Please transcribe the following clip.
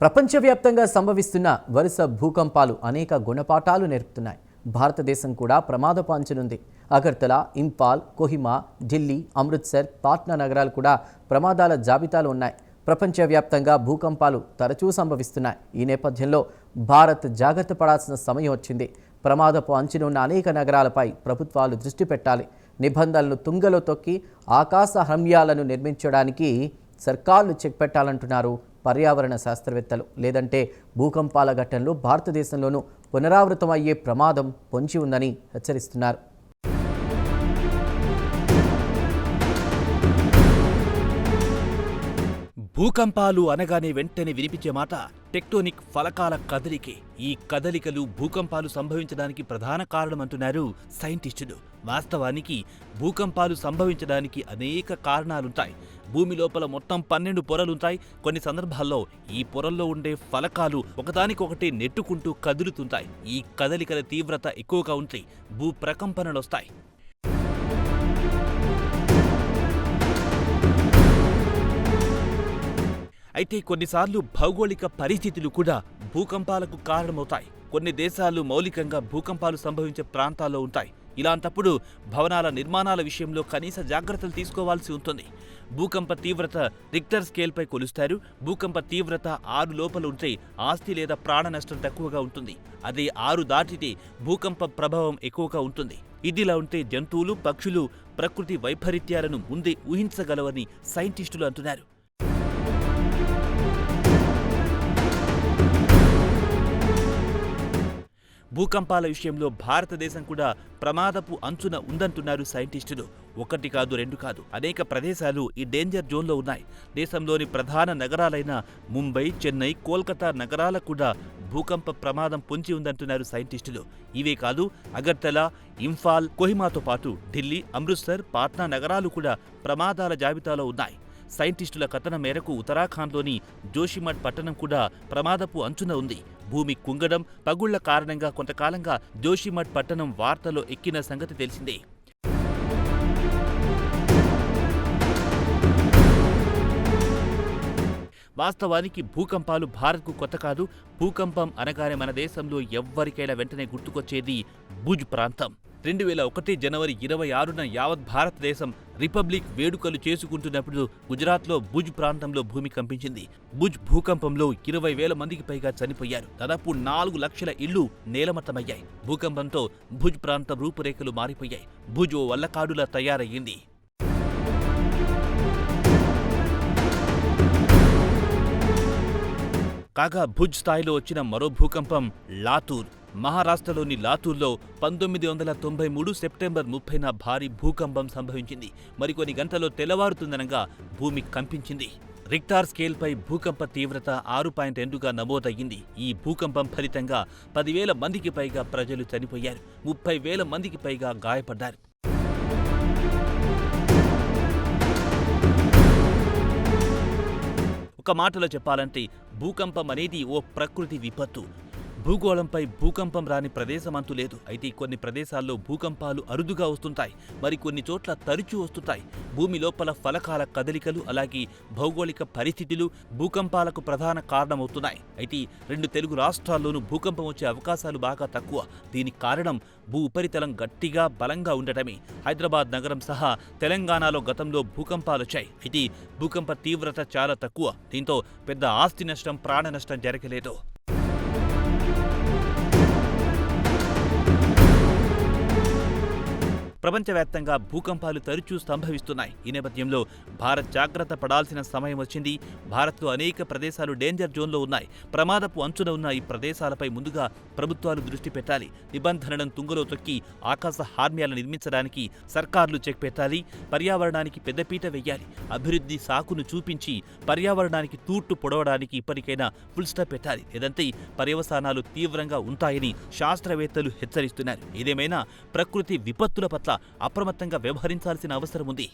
ప్రపంచవ్యాప్తంగా సంభవిస్తున్న వరుస భూకంపాలు అనేక గుణపాఠాలు నేర్పుతున్నాయి. భారతదేశం కూడా ప్రమాదపు అంచునుంది. అగర్తల, ఇంపాల్, కోహిమా, ఢిల్లీ, అమృత్సర్, పాట్నా నగరాలు కూడా ప్రమాదాల జాబితాలో ఉన్నాయి. ప్రపంచవ్యాప్తంగా భూకంపాలు తరచూ సంభవిస్తున్నాయి. ఈ నేపథ్యంలో భారత్ జాగ్రత్త పడాల్సిన సమయం వచ్చింది. ప్రమాదపు అంచునున్న అనేక నగరాలపై ప్రభుత్వాలు దృష్టి పెట్టాలి. నిబంధనలను తుంగలో తొక్కి ఆకాశ హర్మ్యాలను నిర్మించడానికి సర్కార్లు చెక్ పెట్టాలంటున్నారు పర్యావరణ శాస్త్రవేత్తలు. లేదంటే భూకంపాల ఘటనలు భారతదేశంలోనూ పునరావృతమయ్యే ప్రమాదం పొంచి ఉందని హెచ్చరిస్తున్నారు. భూకంపాలు అనగానే వెంటనే వినిపించే మాట టెక్టోనిక్ ఫలకాల కదలికే. ఈ కదలికలు భూకంపాలు సంభవించడానికి ప్రధాన కారణమంటున్నారు సైంటిస్టులు. వాస్తవానికి భూకంపాలు సంభవించడానికి అనేక కారణాలుంటాయి. భూమి లోపల మొత్తం 12 పొరలుంటాయి. కొన్ని సందర్భాల్లో ఈ పొరల్లో ఉండే ఫలకాలు ఒకదానికొకటి నెట్టుకుంటూ కదులుతుంటాయి. ఈ కదలికల తీవ్రత ఎక్కువగా ఉంటే భూ ప్రకంపనలొస్తాయి. అయితే కొన్నిసార్లు భౌగోళిక పరిస్థితులు కూడా భూకంపాలకు కారణమవుతాయి. కొన్ని దేశాలు మౌలికంగా భూకంపాలు సంభవించే ప్రాంతాల్లో ఉంటాయి. ఇలాంటప్పుడు భవనాల నిర్మాణాల విషయంలో కనీస జాగ్రత్తలు తీసుకోవాల్సి ఉంటుంది. భూకంప తీవ్రత రిక్టర్ స్కేల్పై కొలుస్తారు. భూకంప తీవ్రత 6 లోపల ఉంటే ఆస్తి లేదా ప్రాణ నష్టం తక్కువగా ఉంటుంది. అదే 6 దాటితే భూకంప ప్రభావం ఎక్కువగా ఉంటుంది. ఇదిలా ఉంటే జంతువులు, పక్షులు ప్రకృతి వైపరీత్యాలను ముందే ఊహించగలవని సైంటిస్టులు అంటున్నారు. భూకంపాల విషయంలో భారతదేశం కూడా ప్రమాదపు అంచున ఉందంటున్నారు సైంటిస్టులు. 1 కాదు, 2 కాదు, అనేక ప్రదేశాలు ఈ డేంజర్ జోన్లో ఉన్నాయి. దేశంలోని ప్రధాన నగరాలైన ముంబై, చెన్నై, కోల్కతా నగరాలకు కూడా భూకంప ప్రమాదం పొంచి ఉందంటున్నారు సైంటిస్టులు. ఇవే కాదు, అగర్తల, ఇంఫాల్, కోహిమాతో పాటు ఢిల్లీ, అమృత్సర్, పాట్నా నగరాలు కూడా ప్రమాదాల జాబితాలో ఉన్నాయి. సైంటిస్టుల కథనం మేరకు ఉత్తరాఖండ్లోని జోషిమఠ్ పట్టణం కూడా ప్రమాదపు అంచున ఉంది. భూమి కుంగడం, పగుళ్ల కారణంగా కొంతకాలంగా జోషిమఠ్ పట్టణం వార్తలో ఎక్కిన సంగతి తెలిసిందే. వాస్తవానికి భూకంపాలు భారత్కు కొత్త కాదు. భూకంపం అనగానే మన దేశంలో ఎవ్వరికైనా వెంటనే గుర్తుకొచ్చేది భుజ్ ప్రాంతం. 2001 జనవరి 26న యావత్ భారతదేశం రిపబ్లిక్ వేడుకలు చేసుకుంటున్నప్పుడు గుజరాత్లో భుజ్ ప్రాంతంలో భూమి కంపించింది. భుజ్ భూకంపంలో 20,000 మందికి పైగా చనిపోయారు. దాదాపు 4 లక్షల ఇళ్లు నేలమట్టమయ్యాయి. భూకంపంతో భుజ్ ప్రాంతం రూపురేఖలు మారిపోయాయి. భుజ్ ఓ వల్లకాడులా తయారయ్యింది. కాగా భుజ్ స్థాయిలో వచ్చిన మరో భూకంపం లాతూర్. మహారాష్ట్రలోని లాతూర్లో 1993 సెప్టెంబర్ 30న భారీ భూకంపం సంభవించింది. మరికొన్ని గంటల్లో తెల్లవారుతుందనగా భూమి కంపించింది. రిక్టార్ స్కేల్పై భూకంప తీవ్రత 6.2గా నమోదయ్యింది. ఈ భూకంపం ఫలితంగా 10,000 మందికి పైగా ప్రజలు చనిపోయారు. 30,000 మందికి పైగా గాయపడ్డారు. ఒక మాటలో చెప్పాలంటే భూకంపం అనేది ఓ ప్రకృతి విపత్తు. భూగోళంపై భూకంపం రాని ప్రదేశమంటూ లేదు. అయితే కొన్ని ప్రదేశాల్లో భూకంపాలు అరుదుగా వస్తుంటాయి. మరికొన్ని చోట్ల తరచూ వస్తుంటాయి. భూమి లోపల ఫలకాల కదలికలు, అలాగే భౌగోళిక పరిస్థితులు భూకంపాలకు ప్రధాన కారణమవుతున్నాయి. అయితే 2 తెలుగు రాష్ట్రాల్లోనూ భూకంపం వచ్చే అవకాశాలు బాగా తక్కువ. దీనికి కారణం భూ ఉపరితలం గట్టిగా బలంగా ఉండటమే. హైదరాబాద్ నగరం సహా తెలంగాణలో గతంలో భూకంపాలొచ్చాయి. అయితే భూకంప తీవ్రత చాలా తక్కువ. దీంతో పెద్ద ఆస్తి నష్టం, ప్రాణ నష్టం జరగలేదు. ప్రపంచవ్యాప్తంగా భూకంపాలు తరచూ సంభవిస్తున్నాయి. ఈ నేపథ్యంలో భారత్ జాగ్రత్త పడాల్సిన సమయం వచ్చింది. భారత్లో అనేక ప్రదేశాలు డేంజర్ జోన్లో ఉన్నాయి. ప్రమాదపు అంచున ఉన్న ఈ ప్రదేశాలపై ముందుగా ప్రభుత్వాలు దృష్టి పెట్టాలి. నిబంధనలను తుంగలో తొక్కి ఆకాశ హార్మ్యాలను నిర్మించడానికి సర్కార్లు చెక్ పెట్టాలి. పర్యావరణానికి పెద్దపీట వెయ్యాలి. అభివృద్ధి సాకును చూపించి పర్యావరణానికి తూర్టు పొడవడానికి ఇప్పటికైనా ఫుల్ స్టాప్ పెట్టాలి. లేదంటే పర్యవసానాలు తీవ్రంగా ఉంటాయని శాస్త్రవేత్తలు హెచ్చరిస్తున్నారు. ఏదేమైనా ప్రకృతి విపత్తుల పట్ల అప్రమత్తంగా వ్యవహరించాల్సిన అవసరం ఉంది.